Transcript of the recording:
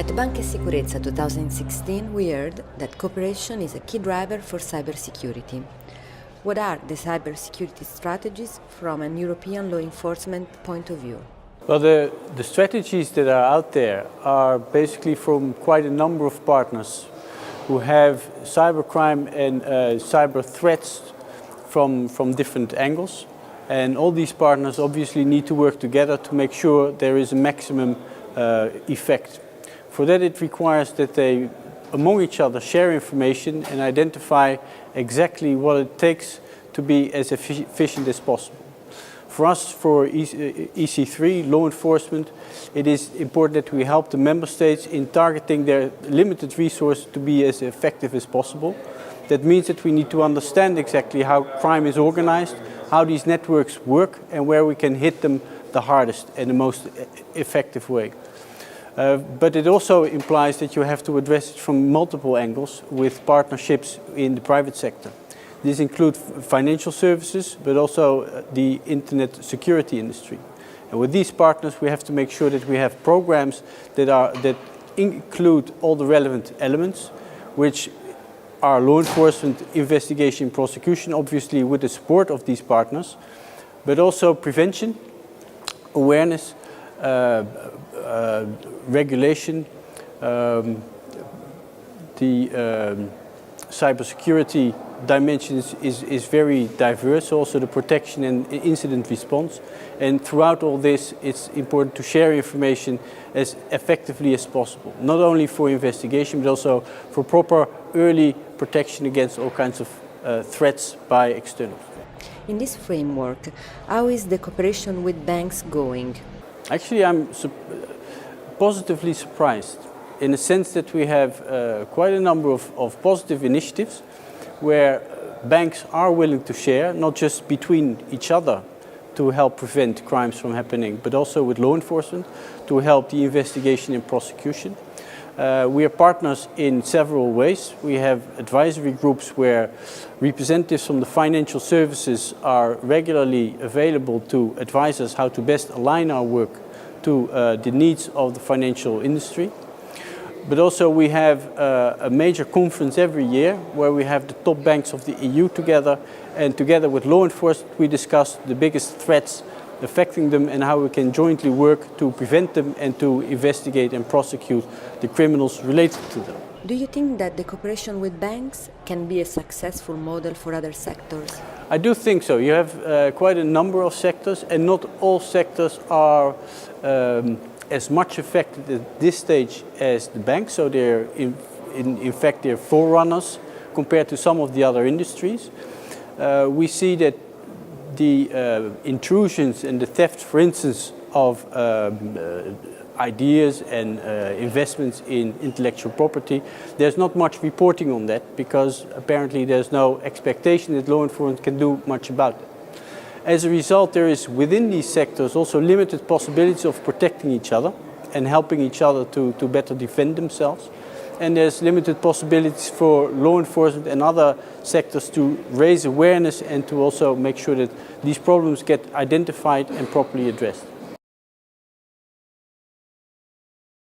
At Banche Sicurezza 2016, we heard that cooperation is a key driver for cybersecurity. What are the cybersecurity strategies from an European law enforcement point of view? Well, the strategies that are out there are basically from quite a number of partners who have cybercrime and cyber threats from different angles. And all these partners obviously need to work together to make sure there is a maximum effect. For that, it requires that they, among each other, share information and identify exactly what it takes to be as efficient as possible. For us, for EC3, law enforcement, it is important that we help the member states in targeting their limited resources to be as effective as possible. That means that we need to understand exactly how crime is organized, how these networks work, and where we can hit them the hardest and the most effective way. But it also implies that you have to address it from multiple angles with partnerships in the private sector. These include financial services, but also the internet security industry. And with these partners, we have to make sure that we have programs that include all the relevant elements, which are law enforcement, investigation, prosecution, obviously with the support of these partners, but also prevention, awareness, regulation, cybersecurity dimensions is very diverse, also the protection and incident response. And throughout all this, it's important to share information as effectively as possible, not only for investigation, but also for proper early protection against all kinds of threats by externals. In this framework, how is the cooperation with banks going? Actually, I'm positively surprised in the sense that we have quite a number of positive initiatives where banks are willing to share, not just between each other to help prevent crimes from happening, but also with law enforcement to help the investigation and prosecution. We are partners in several ways. We have advisory groups where representatives from the financial services are regularly available to advise us how to best align our work to the needs of the financial industry. But also we have a major conference every year where we have the top banks of the EU together, and together with law enforcement we discuss the biggest threats affecting them and how we can jointly work to prevent them and to investigate and prosecute the criminals related to them. Do you think that the cooperation with banks can be a successful model for other sectors? I do think so. You have quite a number of sectors, and not all sectors are as much affected at this stage as the banks, so they're in fact they're forerunners compared to some of the other industries. We see that the intrusions and the theft, for instance, of ideas and investments in intellectual property, there's not much reporting on that because apparently there's no expectation that law enforcement can do much about it. As a result, there is within these sectors also limited possibilities of protecting each other and helping each other to better defend themselves. And there's limited possibilities for law enforcement and other sectors to raise awareness and to also make sure that these problems get identified and properly addressed.